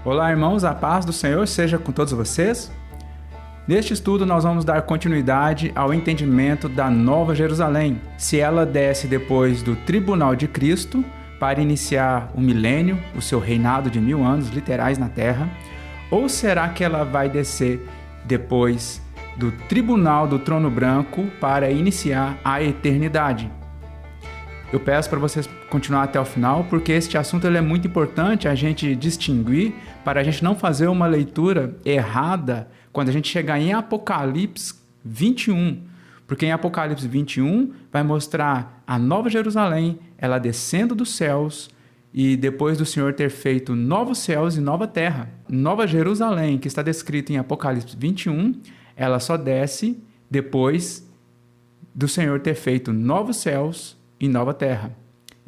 Olá, irmãos, a paz do Senhor seja com todos vocês. Neste estudo, nós vamos dar continuidade ao entendimento da Nova Jerusalém, se ela desce depois do tribunal de Cristo para iniciar o milênio, o seu reinado de 1000 anos literais na terra, ou será que ela vai descer depois do tribunal do trono branco para iniciar a eternidade? Eu peço para vocês continuar até o final, porque este assunto ele é muito importante a gente distinguir, para a gente não fazer uma leitura errada quando a gente chegar em Apocalipse 21. Porque em Apocalipse 21 vai mostrar a Nova Jerusalém, ela descendo dos céus, e depois do Senhor ter feito novos céus e nova terra. Nova Jerusalém, que está descrita em Apocalipse 21, ela só desce depois do Senhor ter feito novos céus e nova terra.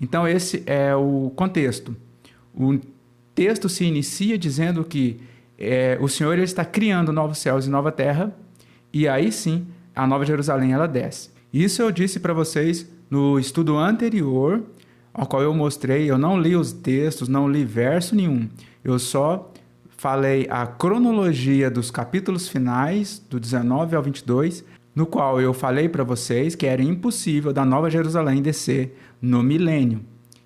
Então esse é o contexto. O texto se inicia dizendo que o Senhor ele está criando novos céus e nova terra, e aí sim a Nova Jerusalém ela desce. Isso eu disse para vocês no estudo anterior, ao qual eu mostrei. Eu não li os textos, não li verso nenhum. Eu só falei a cronologia dos capítulos finais, do 19 ao 22, no qual eu falei para vocês que era impossível da Nova Jerusalém descer no milênio.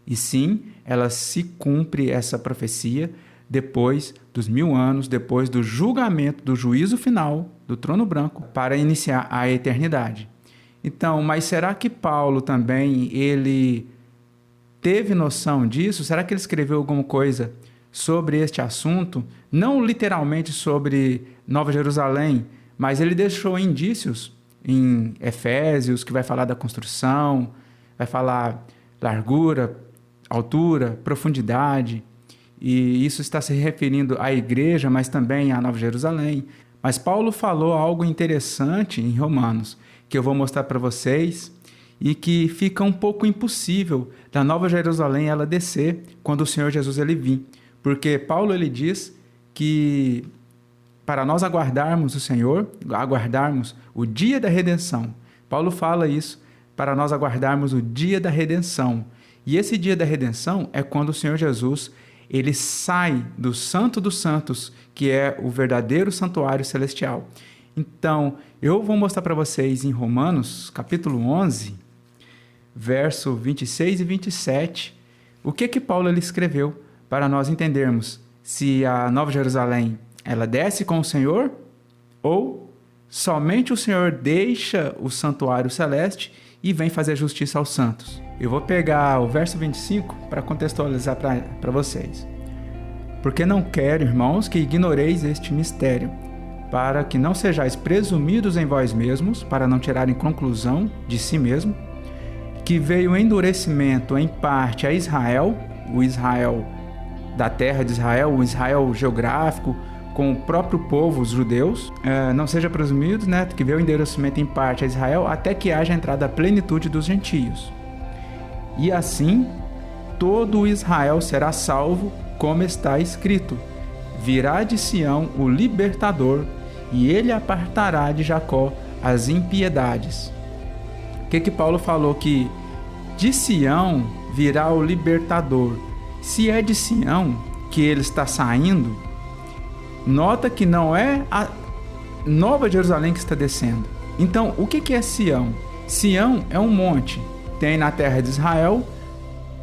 E sim, ela se cumpre essa profecia depois dos 1000 anos, depois do julgamento, do juízo final do trono branco, para iniciar a eternidade. Então, mas será que Paulo também, ele teve noção disso? Será que ele escreveu alguma coisa sobre este assunto? Não literalmente sobre Nova Jerusalém, mas ele deixou indícios em Efésios, que vai falar da construção, vai falar largura, altura, profundidade, e isso está se referindo à igreja, mas também à Nova Jerusalém. Mas Paulo falou algo interessante em Romanos, que eu vou mostrar para vocês, e que fica um pouco impossível da Nova Jerusalém ela descer quando o Senhor Jesus ele vir. Porque Paulo ele diz que para nós aguardarmos o Senhor, aguardarmos o dia da redenção. Paulo fala isso, para nós aguardarmos o dia da redenção. E esse dia da redenção é quando o Senhor Jesus ele sai do Santo dos Santos, que é o verdadeiro santuário celestial. Então, eu vou mostrar para vocês em Romanos, capítulo 11, verso 26 e 27, o que Paulo ele escreveu, para nós entendermos se a Nova Jerusalém ela desce com o Senhor ou somente o Senhor deixa o santuário celeste e vem fazer justiça aos santos. Eu vou pegar o verso 25 para contextualizar para vocês. Porque não quero, irmãos, que ignoreis este mistério, para que não sejais presumidos em vós mesmos, para não tirarem conclusão de si mesmo, que veio o endurecimento em parte a Israel, o Israel da terra de Israel, o Israel geográfico, com o próprio povo, os judeus, não seja presumido, né, que veio o endurecimento em parte a Israel, até que haja entrada a plenitude dos gentios. E assim, todo o Israel será salvo, como está escrito: virá de Sião o libertador, e ele apartará de Jacó as impiedades. O que Paulo falou? Que de Sião virá o libertador. Se é de Sião que ele está saindo, nota que não é a Nova Jerusalém que está descendo. Então, o que é Sião? Sião é um monte. Tem na terra de Israel,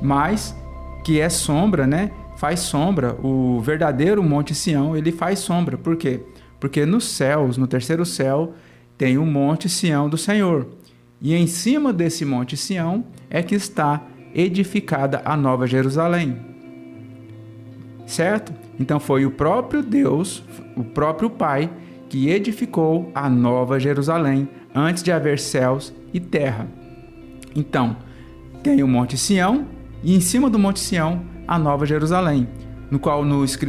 mas que é sombra, né? Faz sombra. O verdadeiro Monte Sião, ele faz sombra. Por quê? Porque nos céus, no terceiro céu, tem o Monte Sião do Senhor. E em cima desse Monte Sião é que está edificada a Nova Jerusalém. Certo? Então foi o próprio Deus, o próprio Pai, que edificou a Nova Jerusalém antes de haver céus e terra. Então, tem o Monte Sião e em cima do Monte Sião a Nova Jerusalém, no qual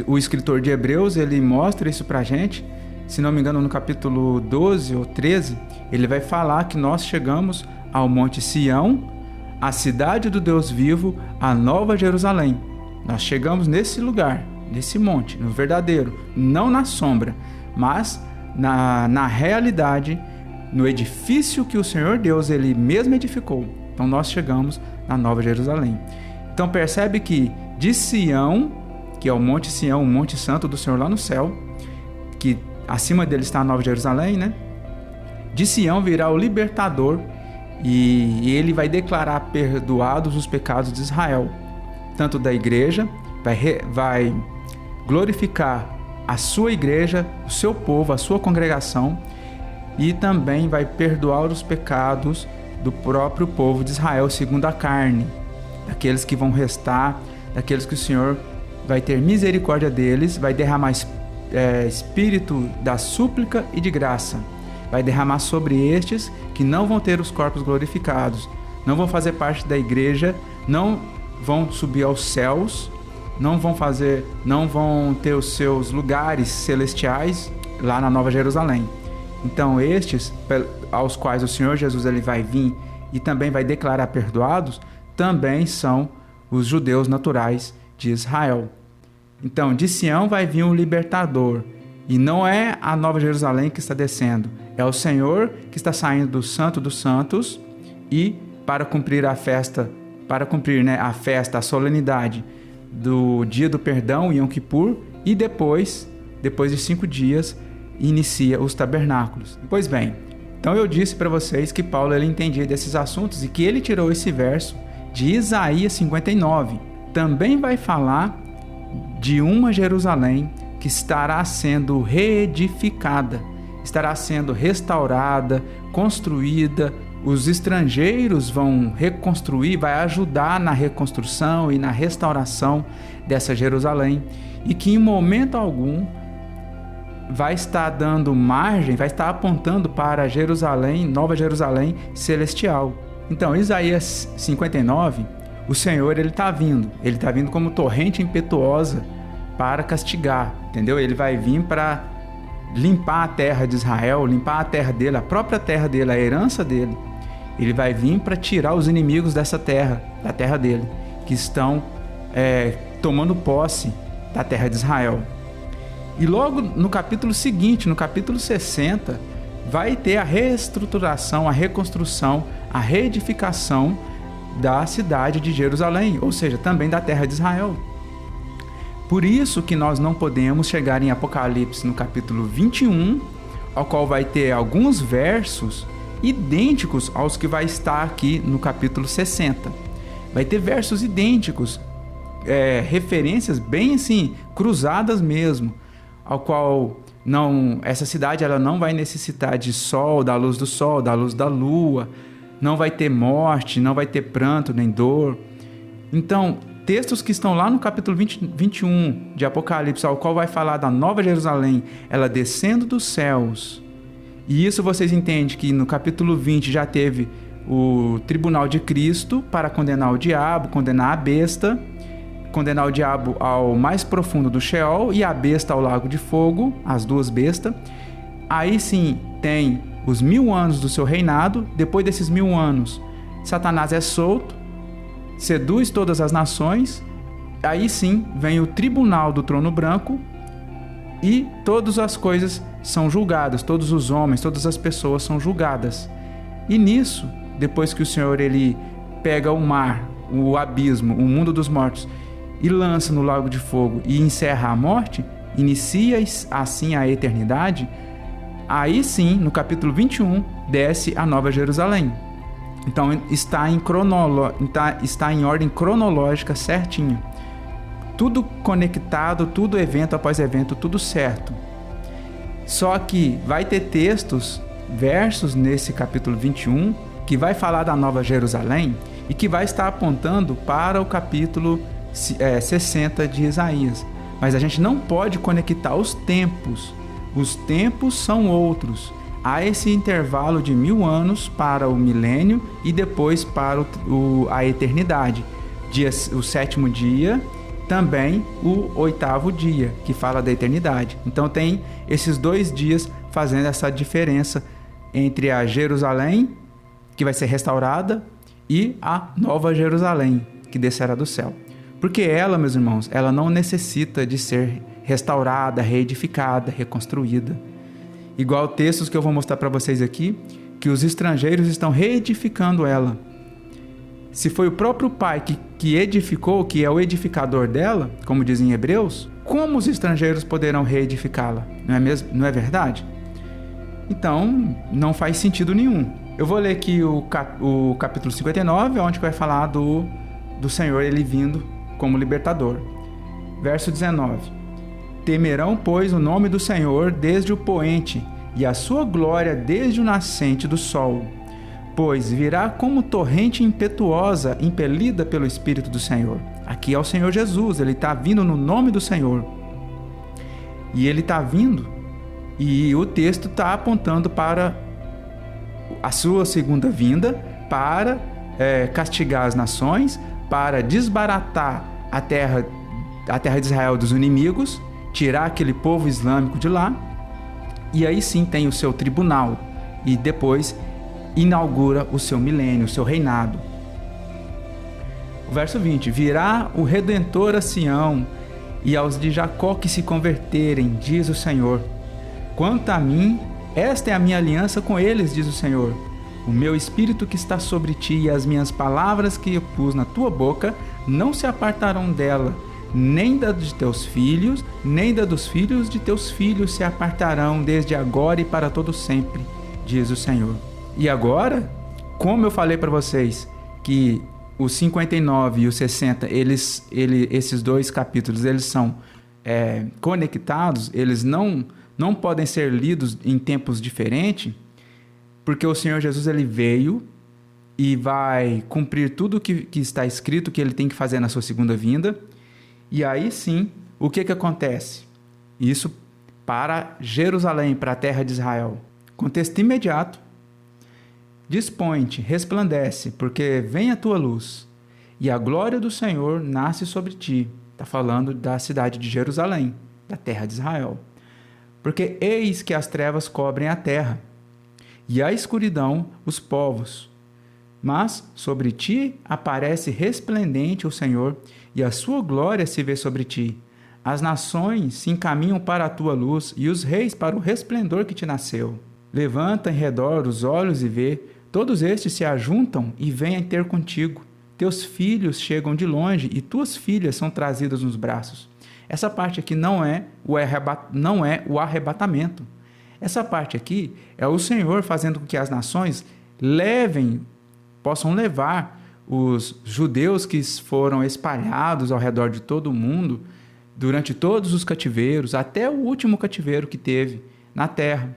o escritor de Hebreus ele mostra isso para a gente. Se não me engano, no capítulo 12 ou 13, ele vai falar que nós chegamos ao Monte Sião, a cidade do Deus vivo, a Nova Jerusalém. Nós chegamos nesse lugar, nesse monte, no verdadeiro, não na sombra, mas na realidade, no edifício que o Senhor Deus ele mesmo edificou. Então nós chegamos na Nova Jerusalém. Então percebe que de Sião que é o Monte Sião, o Monte Santo do Senhor lá no céu, que acima dele está a Nova Jerusalém, né? De Sião virá o libertador e ele vai declarar perdoados os pecados de Israel, tanto da igreja, vai glorificar a sua igreja, o seu povo, a sua congregação, e também vai perdoar os pecados do próprio povo de Israel segundo a carne, daqueles que vão restar, daqueles que o Senhor vai ter misericórdia deles, vai derramar espírito da súplica e de graça, vai derramar sobre estes que não vão ter os corpos glorificados, não vão fazer parte da igreja, não vão subir aos céus, não vão ter os seus lugares celestiais lá na Nova Jerusalém. Então estes, aos quais o Senhor Jesus ele vai vir e também vai declarar perdoados, também são os judeus naturais de Israel. Então de Sião vai vir um libertador, e não é a Nova Jerusalém que está descendo, é o Senhor que está saindo do Santo dos Santos, e para cumprir a festa, a solenidade do dia do perdão, Yom Kippur, e depois de 5 dias, inicia os tabernáculos. Pois bem, então eu disse para vocês que Paulo ele entendia desses assuntos e que ele tirou esse verso de Isaías 59. Também vai falar de uma Jerusalém que estará sendo reedificada, estará sendo restaurada, construída. Os estrangeiros vão reconstruir, vai ajudar na reconstrução e na restauração dessa Jerusalém, e que em momento algum vai estar dando margem, vai estar apontando para Jerusalém, Nova Jerusalém celestial. Então, Isaías 59, o Senhor ele está vindo como torrente impetuosa para castigar, entendeu? Ele vai vir para limpar a terra de Israel, limpar a terra dele, a própria terra dele, a herança dele. Ele vai vir para tirar os inimigos dessa terra, da terra dele, que estão tomando posse da terra de Israel. E logo no capítulo seguinte, no capítulo 60, vai ter a reestruturação, a reconstrução, a reedificação da cidade de Jerusalém, ou seja, também da terra de Israel. Por isso que nós não podemos chegar em Apocalipse no capítulo 21, ao qual vai ter alguns versos idênticos aos que vai estar aqui no capítulo 60. Vai ter versos idênticos, referências bem assim, cruzadas mesmo, ao qual essa cidade ela não vai necessitar de sol, da luz da lua, não vai ter morte, não vai ter pranto nem dor. Então, textos que estão lá no capítulo 21 de Apocalipse, ao qual vai falar da Nova Jerusalém, ela descendo dos céus. E isso vocês entendem que no capítulo 20 já teve o tribunal de Cristo para condenar o diabo, condenar a besta, condenar o diabo ao mais profundo do Sheol e a besta ao lago de fogo, as duas bestas. Aí sim tem os 1000 anos do seu reinado. Depois desses 1000 anos, Satanás é solto, seduz todas as nações. Aí sim vem o tribunal do trono branco e todas as coisas são julgadas, todos os homens, todas as pessoas são julgadas. E nisso, depois que o Senhor ele pega o mar, o abismo, o mundo dos mortos e lança no lago de fogo e encerra a morte, inicia assim a eternidade. Aí sim, no capítulo 21, desce a Nova Jerusalém. Então está em ordem cronológica certinho. Tudo conectado, tudo evento após evento, tudo certo. Só que vai ter versos nesse capítulo 21, que vai falar da Nova Jerusalém e que vai estar apontando para o capítulo 60 de Isaías. Mas a gente não pode conectar os tempos. Os tempos são outros. Há esse intervalo de 1000 anos para o milênio e depois para a eternidade. O 7º dia, também o 8º dia, que fala da eternidade. Então tem esses 2 dias fazendo essa diferença entre a Jerusalém, que vai ser restaurada, e a Nova Jerusalém, que descerá do céu. Porque ela, meus irmãos, ela não necessita de ser restaurada, reedificada, reconstruída. Igual textos que eu vou mostrar para vocês aqui, que os estrangeiros estão reedificando ela. Se foi o próprio Pai que edificou, que é o edificador dela, como diz em Hebreus, como os estrangeiros poderão reedificá-la? Não é mesmo? Não é verdade? Então, não faz sentido nenhum. Eu vou ler aqui o capítulo 59, onde vai falar do Senhor, ele vindo como libertador. Verso 19. Temerão, pois, o nome do Senhor desde o poente, e a sua glória desde o nascente do sol. Pois virá como torrente impetuosa, impelida pelo Espírito do Senhor. Aqui é o Senhor Jesus, ele está vindo no nome do Senhor. E ele está vindo, e o texto está apontando para a sua segunda vinda, para castigar as nações, para desbaratar a terra de Israel dos inimigos, tirar aquele povo islâmico de lá, e aí sim tem o seu tribunal, e depois inaugura o seu milênio, o seu reinado. O verso 20: virá o Redentor a Sião, e aos de Jacó que se converterem, diz o Senhor. Quanto a mim, esta é a minha aliança com eles, diz o Senhor. O meu espírito que está sobre ti e as minhas palavras que eu pus na tua boca não se apartarão dela, nem da de teus filhos, nem da dos filhos de teus filhos se apartarão desde agora e para todo sempre, diz o Senhor. E agora, como eu falei para vocês, que os 59 e os 60, esses dois capítulos, eles são conectados, eles não podem ser lidos em tempos diferentes, porque o Senhor Jesus ele veio e vai cumprir tudo que está escrito que ele tem que fazer na sua segunda vinda. E aí sim, o que acontece? Isso para Jerusalém, para a terra de Israel. Contexto imediato. Dispõe-te, resplandece, porque vem a tua luz, e a glória do Senhor nasce sobre ti. Está falando da cidade de Jerusalém, da terra de Israel. Porque eis que as trevas cobrem a terra, e a escuridão os povos. Mas sobre ti aparece resplendente o Senhor, e a sua glória se vê sobre ti. As nações se encaminham para a tua luz, e os reis para o resplendor que te nasceu. Levanta em redor os olhos e vê, todos estes se ajuntam e vêm ter contigo. Teus filhos chegam de longe, e tuas filhas são trazidas nos braços. Essa parte aqui não é o arrebatamento. Essa parte aqui é o Senhor fazendo com que as nações possam levar os judeus que foram espalhados ao redor de todo o mundo durante todos os cativeiros, até o último cativeiro que teve na terra.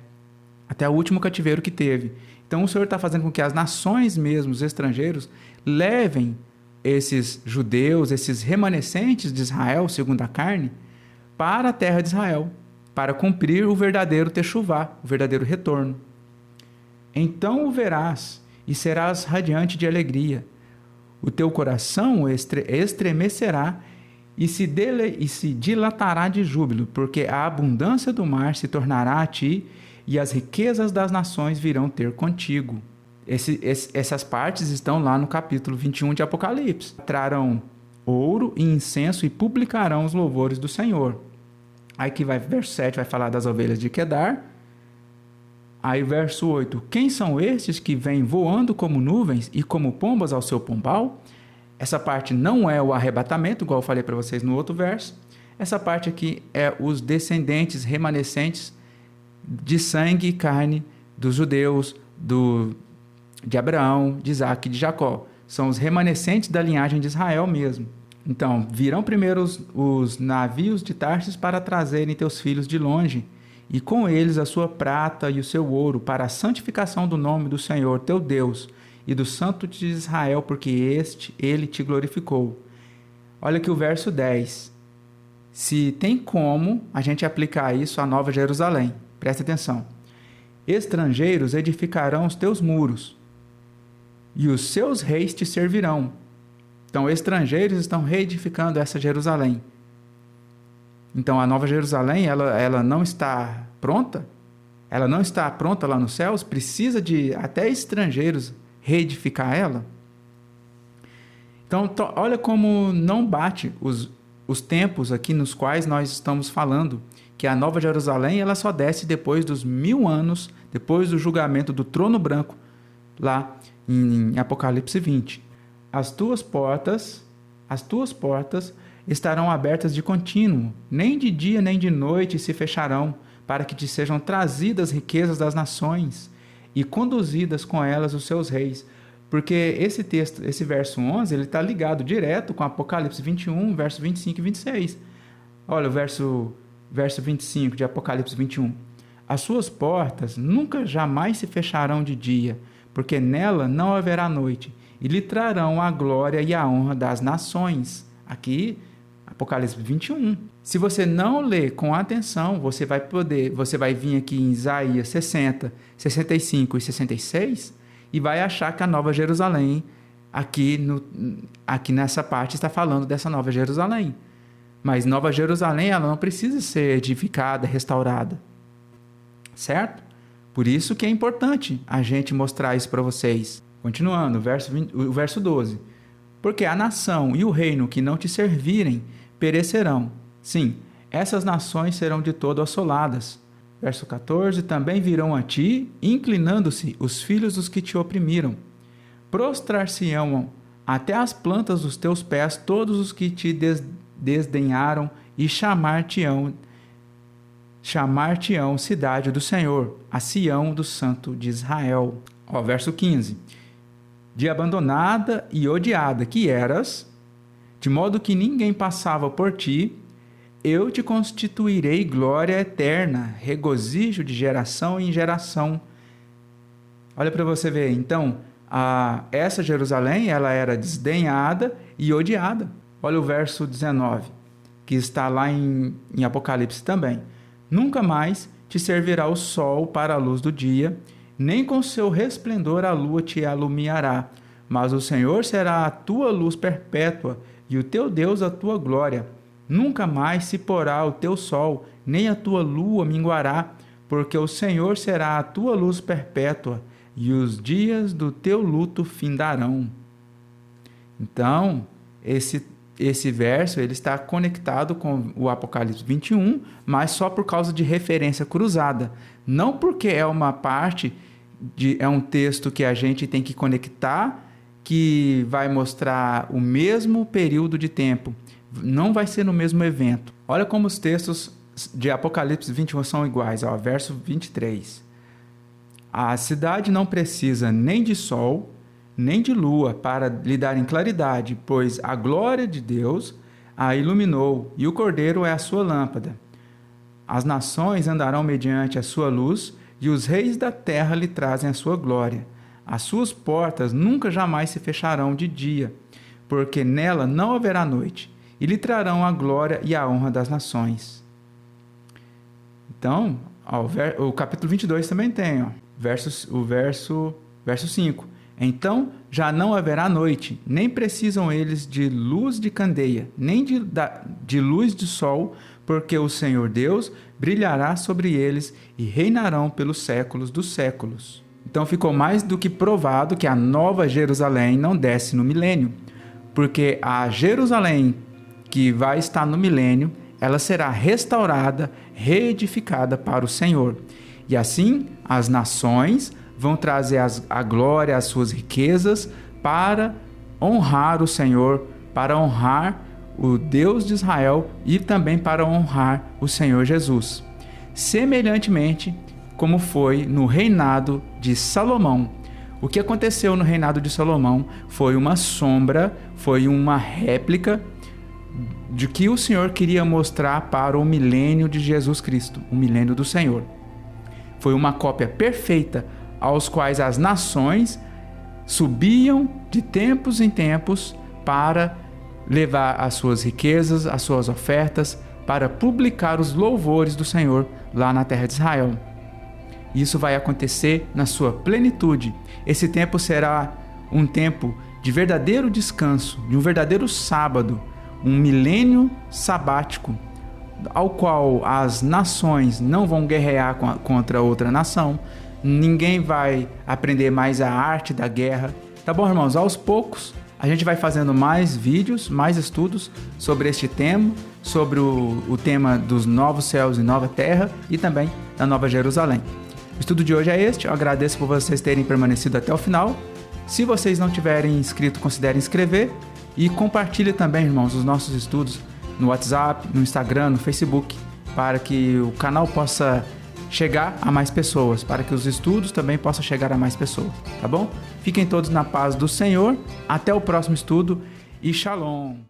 Até o último cativeiro que teve. Então o Senhor está fazendo com que as nações mesmo, os estrangeiros, levem esses judeus, esses remanescentes de Israel, segundo a carne, para a terra de Israel, para cumprir o verdadeiro techuvá, o verdadeiro retorno. Então o verás e serás radiante de alegria. O teu coração estremecerá e se dilatará de júbilo, porque a abundância do mar se tornará a ti e as riquezas das nações virão ter contigo. Essas partes estão lá no capítulo 21 de Apocalipse. Trarão ouro e incenso e publicarão os louvores do Senhor. Aí que verso 7 vai falar das ovelhas de Quedar. Aí verso 8, quem são estes que vêm voando como nuvens e como pombas ao seu pombal? Essa parte não é o arrebatamento, igual eu falei para vocês no outro verso. Essa parte aqui é os descendentes remanescentes de sangue e carne dos judeus, de Abraão, de Isaac e de Jacó. São os remanescentes da linhagem de Israel mesmo. Então, virão primeiro os navios de Tarsis para trazerem teus filhos de longe, e com eles a sua prata e o seu ouro, para a santificação do nome do Senhor teu Deus e do Santo de Israel, porque ele te glorificou. Olha aqui o verso 10. Se tem como a gente aplicar isso à Nova Jerusalém. Presta atenção. Estrangeiros edificarão os teus muros, e os seus reis te servirão. Então, estrangeiros estão reedificando essa Jerusalém. Então, a Nova Jerusalém, ela não está pronta. Ela não está pronta lá nos céus. Precisa de até estrangeiros reedificar ela. Então, olha como não bate os tempos aqui nos quais nós estamos falando. Que a Nova Jerusalém ela só desce depois dos 1000 anos, depois do julgamento do trono branco, lá em Apocalipse 20. as tuas portas estarão abertas de contínuo, nem de dia nem de noite se fecharão, para que te sejam trazidas riquezas das nações e conduzidas com elas os seus reis. Porque esse verso 11, ele está ligado direto com Apocalipse 21, verso 25 e 26. Olha o verso 25 de Apocalipse 21. As suas portas nunca jamais se fecharão de dia, porque nela não haverá noite, e lhe trarão a glória e a honra das nações. Aqui, Apocalipse 21. Se você não ler com atenção, você vai vir aqui em Isaías 60, 65 e 66 e vai achar que a Nova Jerusalém, aqui nessa parte, está falando dessa Nova Jerusalém. Mas Nova Jerusalém, ela não precisa ser edificada, restaurada. Certo? Por isso que é importante a gente mostrar isso para vocês. Continuando, o verso 12. Porque a nação e o reino que não te servirem perecerão. Sim, essas nações serão de todo assoladas. Verso 14. Também virão a ti, inclinando-se os filhos dos que te oprimiram. Prostrar-se-ão até as plantas dos teus pés todos os que te desdenharam e chamar-te-ão cidade do Senhor, a Sião do Santo de Israel. Verso 15. De abandonada e odiada que eras, de modo que ninguém passava por ti, eu te constituirei glória eterna, regozijo de geração em geração. Olha para você ver, então, essa Jerusalém, ela era desdenhada e odiada. Olha o verso 19, que está lá em Apocalipse também. Nunca mais te servirá o sol para a luz do dia, nem com seu resplendor a lua te alumiará, mas o Senhor será a tua luz perpétua e o teu Deus a tua glória. Nunca mais se porá o teu sol, nem a tua lua minguará, porque o Senhor será a tua luz perpétua e os dias do teu luto findarão. Então, esse verso ele está conectado com o Apocalipse 21, mas só por causa de referência cruzada. Não porque é uma parte, é um texto que a gente tem que conectar, que vai mostrar o mesmo período de tempo. Não vai ser no mesmo evento. Olha como os textos de Apocalipse 21 são iguais. Verso 23. A cidade não precisa nem de sol, nem de lua para lhe darem claridade, pois a glória de Deus a iluminou e o Cordeiro é a sua lâmpada. As nações andarão mediante a sua luz e os reis da terra lhe trazem a sua glória. As suas portas nunca jamais se fecharão de dia, porque nela não haverá noite, e lhe trarão a glória e a honra das nações. Então, o capítulo 22 também tem, o verso 5. Então já não haverá noite, nem precisam eles de luz de candeia, nem de luz de sol, porque o Senhor Deus brilhará sobre eles e reinarão pelos séculos dos séculos. Então ficou mais do que provado que a Nova Jerusalém não desce no milênio, porque a Jerusalém que vai estar no milênio, ela será restaurada, reedificada para o Senhor. E assim as nações vão trazer a glória, as suas riquezas para honrar o Senhor, para honrar o Deus de Israel e também para honrar o Senhor Jesus. Semelhantemente, como foi no reinado de Salomão. O que aconteceu no reinado de Salomão foi uma sombra, foi uma réplica de que o Senhor queria mostrar para o milênio de Jesus Cristo, o milênio do Senhor. Foi uma cópia perfeita aos quais as nações subiam de tempos em tempos para levar as suas riquezas, as suas ofertas, para publicar os louvores do Senhor lá na terra de Israel. Isso vai acontecer na sua plenitude. Esse tempo será um tempo de verdadeiro descanso, de um verdadeiro sábado, um milênio sabático, ao qual as nações não vão guerrear contra outra nação, ninguém vai aprender mais a arte da guerra. Tá bom, irmãos? Aos poucos, a gente vai fazendo mais vídeos, mais estudos sobre este tema, sobre o tema dos novos céus e nova terra e também da Nova Jerusalém. O estudo de hoje é este. Eu agradeço por vocês terem permanecido até o final Se vocês não tiverem inscrito, considerem inscrever e compartilhe também, irmãos, os nossos estudos no WhatsApp, no Instagram, no Facebook, para que o canal possa chegar a mais pessoas, para que os estudos também possam chegar a mais pessoas, tá bom? Fiquem todos na paz do Senhor, até o próximo estudo e Shalom!